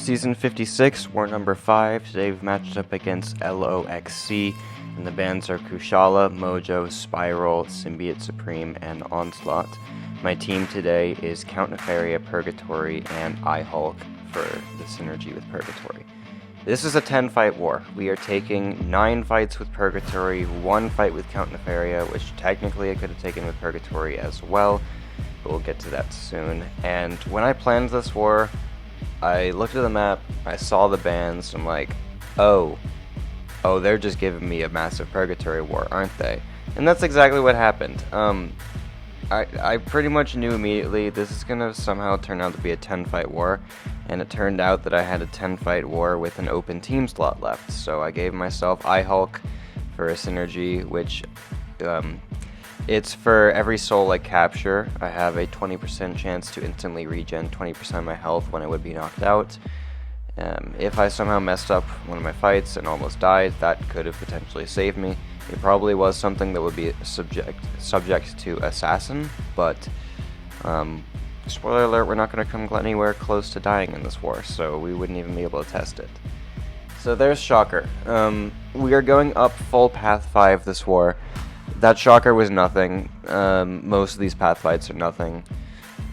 Season 56, War number 5. Today we've matched up against LOXC, and the bands are Kushala, Mojo, Spiral, Symbiote Supreme, and Onslaught. My team today is Count Nefaria, Purgatory, and iHulk for the synergy with Purgatory. This is a 10-fight war. We are taking 9 fights with Purgatory, 1 fight with Count Nefaria, which technically I could have taken with Purgatory as well, but we'll get to that soon. And when I planned this war, I looked at the map, I saw the bands, I'm like, oh, they're just giving me a massive Purgatory war, aren't they? And that's exactly what happened. I pretty much knew immediately this is going to somehow turn out to be a 10-fight war, and it turned out that I had a 10-fight war with an open team slot left, so I gave myself iHulk for a synergy, which, it's for every soul I capture, I have a 20% chance to instantly regen 20% of my health when I would be knocked out. If I somehow messed up one of my fights and almost died, that could have potentially saved me. It probably was something that would be subject to Assassin, but spoiler alert, we're not going to come anywhere close to dying in this war, so we wouldn't even be able to test it. So there's Shocker. We are going up full Path 5 this war. That Shocker was nothing. Most of these Path fights are nothing.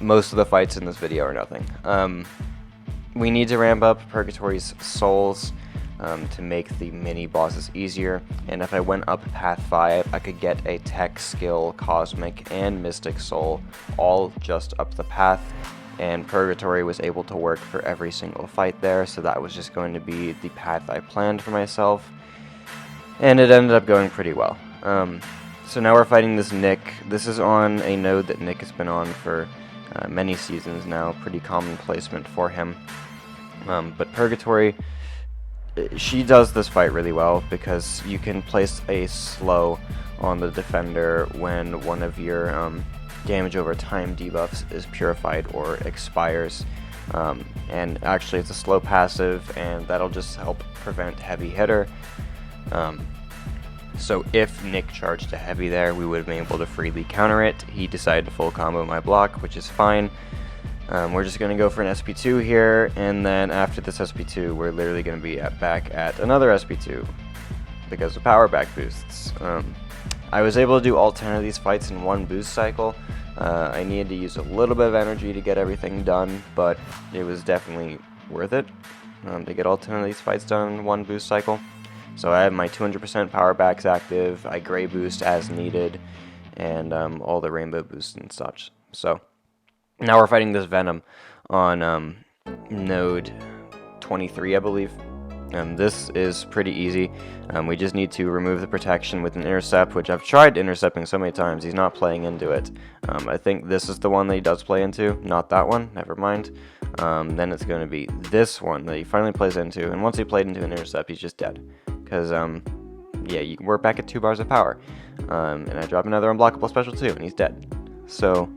Most of the fights in this video are nothing. We need to ramp up Purgatory's souls to make the mini bosses easier, and if I went up Path 5, I could get a Tech, Skill, Cosmic, and Mystic Soul all just up the path, and Purgatory was able to work for every single fight there, so that was just going to be the path I planned for myself, and it ended up going pretty well. So now we're fighting this Nick. This is on a node that Nick has been on for many seasons now, pretty common placement for him. But Purgatory, she does this fight really well because you can place a slow on the defender when one of your damage over time debuffs is purified or expires. And actually it's a slow passive, and that'll just help prevent heavy hitter. So if Nick charged a heavy there, we would have been able to freely counter it. He decided to full combo my block, which is fine. We're just going to go for an SP2 here, and then after this SP2, we're literally going to be back at another SP2 because of power back boosts. I was able to do all 10 of these fights in one boost cycle. I needed to use a little bit of energy to get everything done, but it was definitely worth it to get all 10 of these fights done in one boost cycle. So I have my 200% power backs active, I gray boost as needed, and all the rainbow boosts and such. So now we're fighting this Venom on node 23, I believe. This is pretty easy. We just need to remove the protection with an intercept, which I've tried intercepting so many times. He's not playing into it. I think this is the one that he does play into, not that one, never mind. Then it's going to be this one that he finally plays into, and once he played into an intercept, he's just dead. Because, yeah, we're back at 2 bars of power. And I drop another unblockable special too, and he's dead. So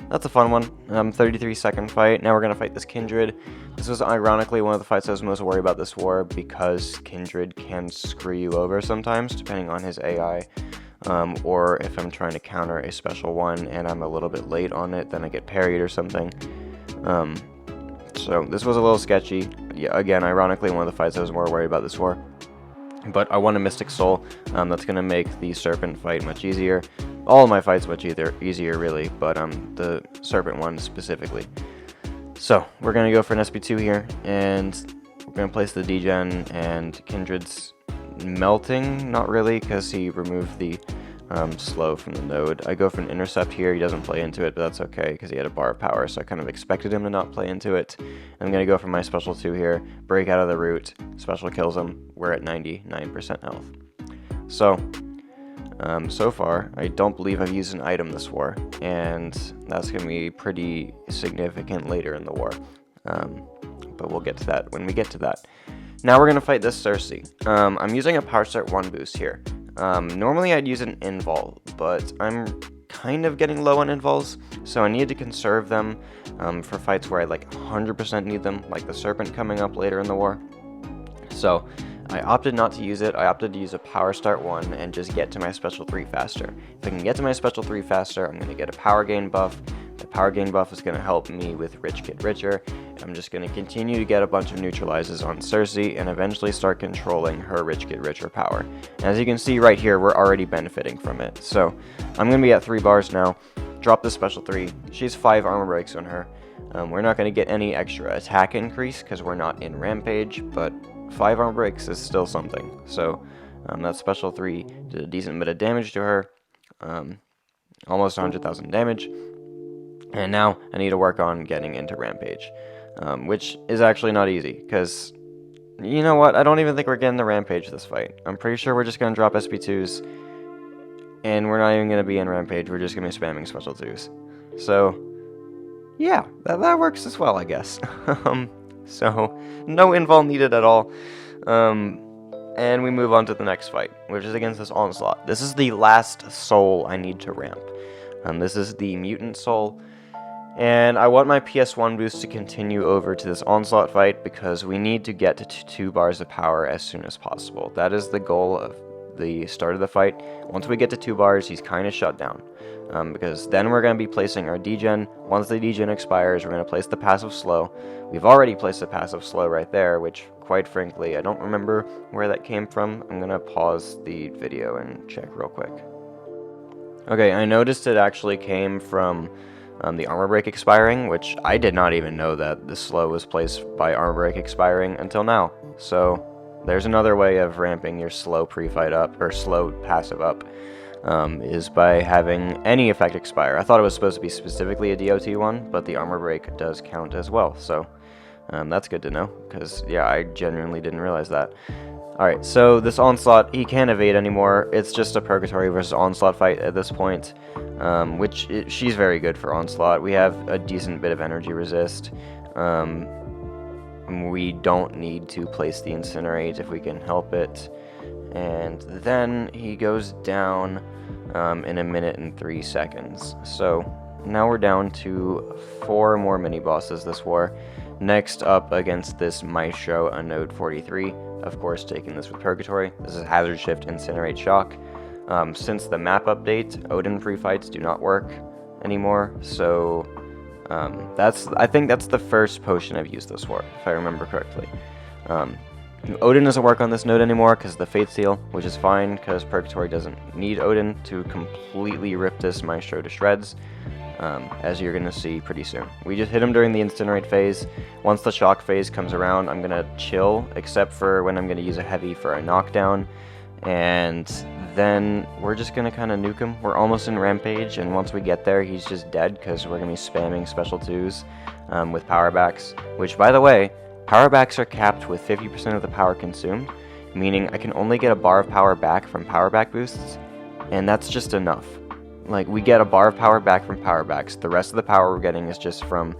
that's a fun one. 33-second fight. Now we're going to fight this Kindred. This was ironically one of the fights I was most worried about this war because Kindred can screw you over sometimes, depending on his AI. Or if I'm trying to counter a special one and I'm a little bit late on it, then I get parried or something. So this was a little sketchy. Yeah, again, ironically, one of the fights I was more worried about this war. But I want a Mystic Soul. That's going to make the Serpent fight much easier. All of my fights much easier, really, but the Serpent one specifically. So, we're going to go for an SP2 here, and we're going to place the degen, and Kindred's melting, not really, because he removed the slow from the node. I go for an intercept here. He doesn't play into it, but that's okay because he had a bar of power, so I kind of expected him to not play into it. I'm going to go for my special 2 here, break out of the root, special kills him. We're at 99% health. So, so far, I don't believe I've used an item this war, and that's going to be pretty significant later in the war. But we'll get to that when we get to that. Now we're going to fight this Sersi. I'm using a Power Start 1 boost here. Normally I'd use an invul, but I'm kind of getting low on invuls, so I need to conserve them for fights where I like 100% need them, like the Serpent coming up later in the war. So I opted not to use it. I opted to use a Power Start 1 and just get to my Special 3 faster. If I can get to my Special 3 faster, I'm going to get a Power Gain buff. The Power Gain buff is going to help me with Rich Get Richer, I'm just going to continue to get a bunch of neutralizes on Sersi and eventually start controlling her rich get richer power. And as you can see right here, we're already benefiting from it. So I'm going to be at 3 bars now. Drop the special 3. She has 5 armor breaks on her. We're not going to get any extra attack increase because we're not in Rampage, but 5 armor breaks is still something. So that special 3 did a decent bit of damage to her. Almost 100,000 damage. And now I need to work on getting into Rampage, which is actually not easy, because, you know what, I don't even think we're getting the Rampage this fight. I'm pretty sure we're just going to drop SP2s, and we're not even going to be in Rampage, we're just going to be spamming special 2s. So, yeah, that works as well, I guess. So, no invul needed at all. And we move on to the next fight, which is against this Onslaught. This is the last soul I need to ramp. This is the Mutant Soul. And I want my PS1 boost to continue over to this Onslaught fight because we need to get to 2 bars of power as soon as possible. That is the goal of the start of the fight. Once we get to 2 bars, he's kind of shut down. Because then we're going to be placing our degen. Once the degen expires, we're going to place the passive slow. We've already placed the passive slow right there, which, quite frankly, I don't remember where that came from. I'm going to pause the video and check real quick. Okay, I noticed it actually came from the armor break expiring, which I did not even know that the slow was placed by armor break expiring until now. So there's another way of ramping your slow pre-fight up, or slow passive up, is by having any effect expire. I thought it was supposed to be specifically a DOT one, but the armor break does count as well, so that's good to know, because yeah, I genuinely didn't realize that. Alright, so this Onslaught, he can't evade anymore. It's just a Purgatory versus Onslaught fight at this point, she's very good for Onslaught. We have a decent bit of energy resist. We don't need to place the Incinerate if we can help it. And then he goes down in 1 minute and 3 seconds. So now we're down to 4 more mini-bosses this war. Next up against this Maestro on node 43. Of course, taking this with Purgatory. This is Hazard Shift, Incinerate, Shock. Since the map update, Odin free fights do not work anymore, so I think that's the first potion I've used this for, if I remember correctly. Odin doesn't work on this node anymore because of the Fate Seal, which is fine because Purgatory doesn't need Odin to completely rip this Maestro to shreds, as you're going to see pretty soon. We just hit him during the Incinerate phase. Once the Shock phase comes around, I'm going to chill, except for when I'm going to use a Heavy for a knockdown, and then we're just going to kind of nuke him. We're almost in Rampage, and once we get there, he's just dead because we're going to be spamming special 2s with power backs, which, by the way, power backs are capped with 50% of the power consumed, meaning I can only get a bar of power back from power back boosts, and that's just enough. Like, we get a bar of power back from power backs. The rest of the power we're getting is just from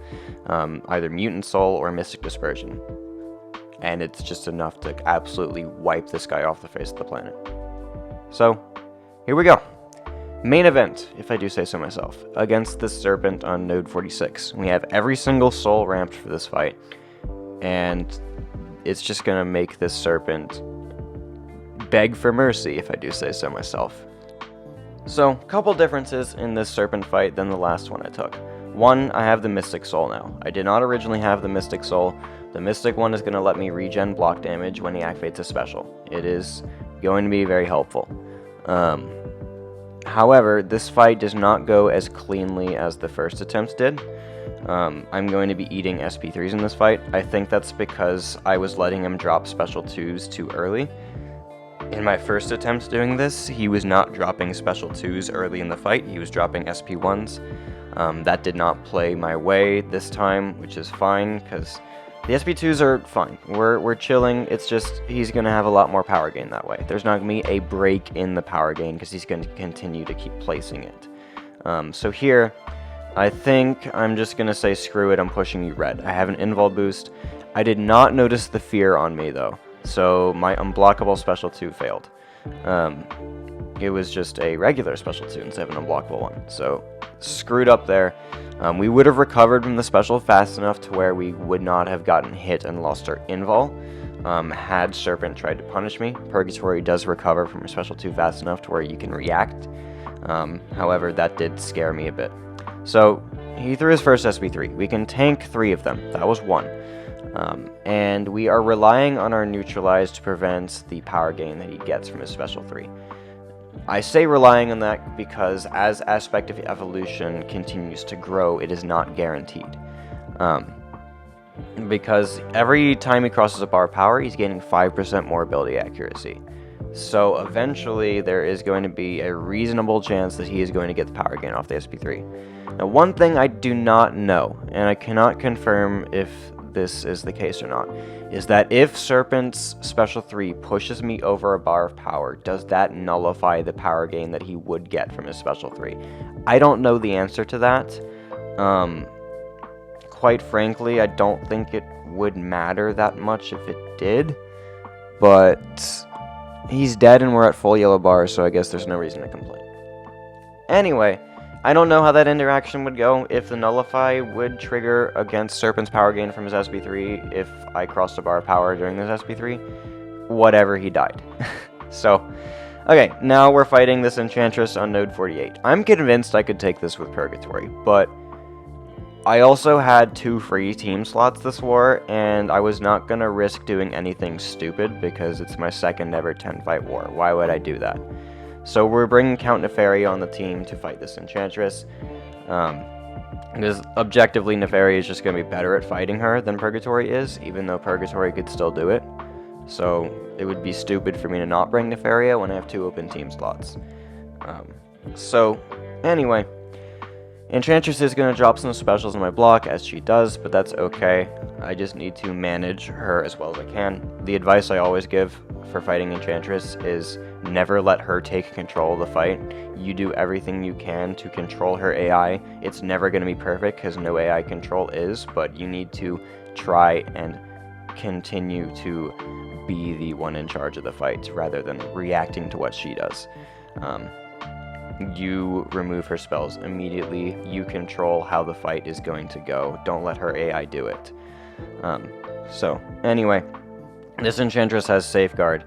either Mutant Soul or Mystic Dispersion. And it's just enough to absolutely wipe this guy off the face of the planet. So, here we go. Main event, if I do say so myself, against this Serpent on node 46. We have every single soul ramped for this fight, and it's just going to make this Serpent beg for mercy, if I do say so myself. So, couple differences in this Serpent fight than the last one I took. One, I have the Mystic Soul now. I did not originally have the Mystic Soul. The Mystic one is going to let me regen block damage when he activates a special. It is going to be very helpful. However, this fight does not go as cleanly as the first attempts did. I'm going to be eating SP3s in this fight. I think that's because I was letting him drop special 2s too early. In my first attempt doing this, he was not dropping special 2s early in the fight, he was dropping SP1s. That did not play my way this time, which is fine, because the SP2s are fine. We're chilling, it's just he's going to have a lot more power gain that way. There's not going to be a break in the power gain, because he's going to continue to keep placing it. So here, I think I'm just going to say screw it, I'm pushing you red. I have an invul boost. I did not notice the fear on me though. So my unblockable special 2 failed. It was just a regular special 2 instead of an unblockable one. So screwed up there. We would have recovered from the special fast enough to where we would not have gotten hit and lost our invul had Serpent tried to punish me. Purgatory does recover from a special 2 fast enough to where you can react. However, that did scare me a bit. So he threw his first SP3. We can tank 3 of them. That was 1. And we are relying on our neutralize to prevent the power gain that he gets from his special 3. I say relying on that because as Aspect of Evolution continues to grow, it is not guaranteed. Because every time he crosses a bar of power, he's gaining 5% more ability accuracy. So eventually, there is going to be a reasonable chance that he is going to get the power gain off the SP3. Now, one thing I do not know, and I cannot confirm if this is the case or not, is that if Serpent's special 3 pushes me over a bar of power, does that nullify the power gain that he would get from his special 3? I don't know the answer to that. Quite frankly, I don't think it would matter that much if it did, but he's dead and we're at full yellow bars, so I guess there's no reason to complain. Anyway, I don't know how that interaction would go, if the Nullify would trigger against Serpent's power gain from his SP3 if I crossed a bar of power during this SP3. Whatever, he died. So, okay, now we're fighting this Enchantress on node 48. I'm convinced I could take this with Purgatory, but I also had 2 free team slots this war, and I was not going to risk doing anything stupid because it's my second ever 10-fight war. Why would I do that? So we're bringing Count Nefaria on the team to fight this Enchantress. Because objectively, Nefaria is just going to be better at fighting her than Purgatory is, even though Purgatory could still do it. So it would be stupid for me to not bring Nefaria when I have 2 open team slots. So anyway, Enchantress is going to drop some specials in my block, as she does, but that's okay. I just need to manage her as well as I can. The advice I always give for fighting Enchantress is never let her take control of the fight. You do everything you can to control her AI. It's never going to be perfect, because no AI control is, but you need to try and continue to be the one in charge of the fight, rather than reacting to what she does. You remove her spells immediately. You control how the fight is going to go. Don't let her AI do it. So, anyway, this Enchantress has Safeguard.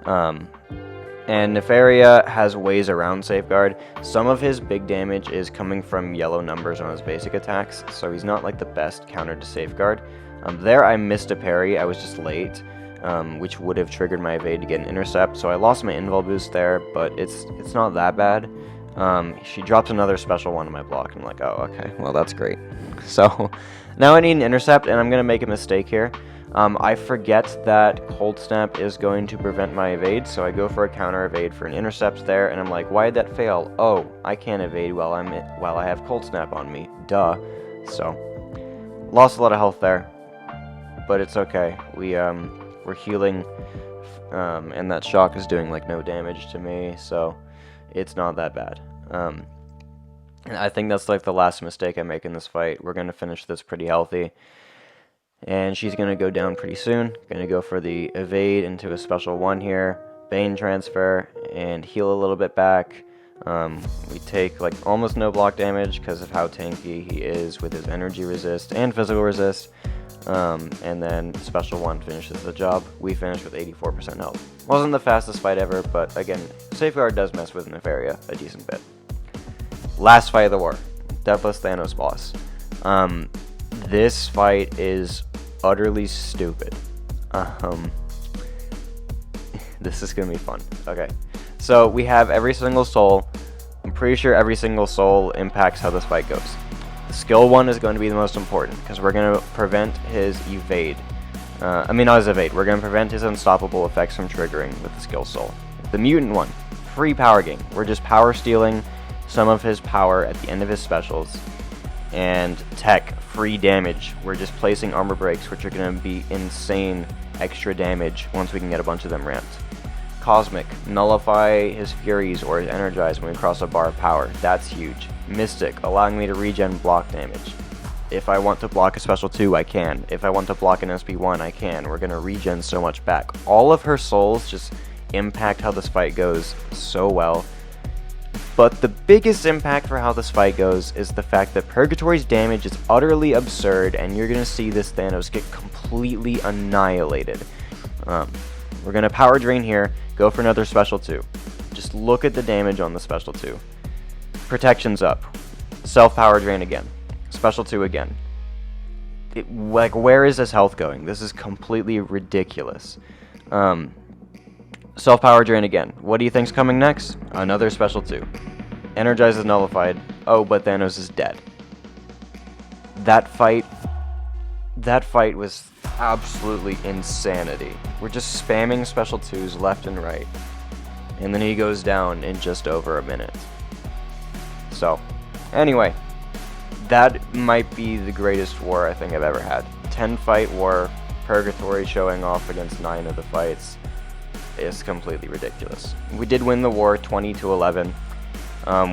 And Nefaria has ways around Safeguard. Some of his big damage is coming from yellow numbers on his basic attacks, so he's not like the best counter to Safeguard. There I missed a parry. I was just late. Which would have triggered my evade to get an intercept, so I lost my invul boost there, but it's not that bad. She drops another special one in my block, and I'm like, oh, okay, well, that's great. So, now I need an intercept, and I'm going to make a mistake here. I forget that Cold Snap is going to prevent my evade, so I go for a counter evade for an intercept there, and I'm like, why did that fail? Oh, I can't evade while I have Cold Snap on me. Duh. So, lost a lot of health there, but it's okay. We're healing, and that shock is doing like no damage to me, so it's not that bad. And I think that's like the last mistake I make in this fight. We're going to finish this pretty healthy, and she's going to go down pretty soon. Going to go for the evade into a special 1 here, Bane transfer, and heal a little bit back. We take like almost no block damage because of how tanky he is with his energy resist and physical resist. And then special 1 finishes the job. We finish with 84% health. Wasn't the fastest fight ever, but again, Safeguard does mess with Nefaria a decent bit. Last fight of the war, Deathless Thanos boss. This fight is utterly stupid. This is gonna be fun. Okay, so we have every single soul. I'm pretty sure every single soul impacts how this fight goes. Skill 1 is going to be the most important, because we're going to prevent his evade. Not his evade. We're going to prevent his unstoppable effects from triggering with the skill soul. The mutant 1, free power gain. We're just power stealing some of his power at the end of his specials. And tech, free damage. We're just placing armor breaks, which are going to be insane extra damage once we can get a bunch of them ramped. Cosmic, nullify his furies or his energize when we cross a bar of power. That's huge. Mystic, allowing me to regen block damage. If I want to block a special 2, I can. If I want to block an SP1, I can. We're going to regen so much back. All of her souls just impact how this fight goes so well. But the biggest impact for how this fight goes is the fact that Purgatory's damage is utterly absurd, and you're going to see this Thanos get completely annihilated. We're going to power drain here, go for another special 2. Just look at the damage on the special 2. Protection's up. Self-power drain again. Special 2 again. Like, where is this health going? This is completely ridiculous. Self-power drain again. What do you think's coming next? Another Special 2. Energize is nullified. Oh, but Thanos is dead. That fight was absolutely insanity. We're just spamming Special 2s left and right. And then he goes down in just over a minute. So, anyway, that might be the greatest war I think I've ever had. 10-fight war, Purgatory showing off against 9 of the fights is completely ridiculous. We did win the war 20-11.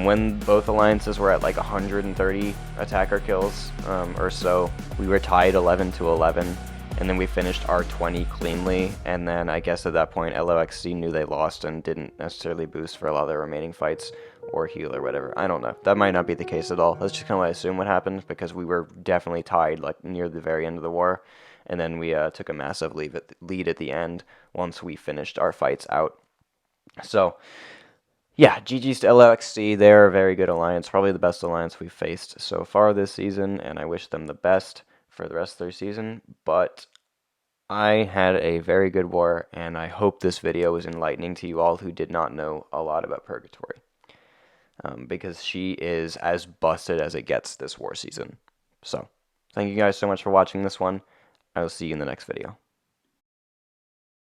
When both alliances were at like 130 attacker kills or so, we were tied 11-11, and then we finished our 20 cleanly, and then I guess at that point LOXC knew they lost and didn't necessarily boost for a lot of the remaining fights or heal or whatever. I don't know. That might not be the case at all. That's just kind of what I assume what happened, because we were definitely tied like near the very end of the war, and then we took a massive lead at the end once we finished our fights out. So yeah, GG's to LOXC. They're a very good alliance, probably the best alliance we've faced so far this season, and I wish them the best for the rest of their season. But I had a very good war, and I hope this video was enlightening to you all who did not know a lot about Purgatory. Because she is as busted as it gets this war season. So, thank you guys so much for watching this one. I will see you in the next video.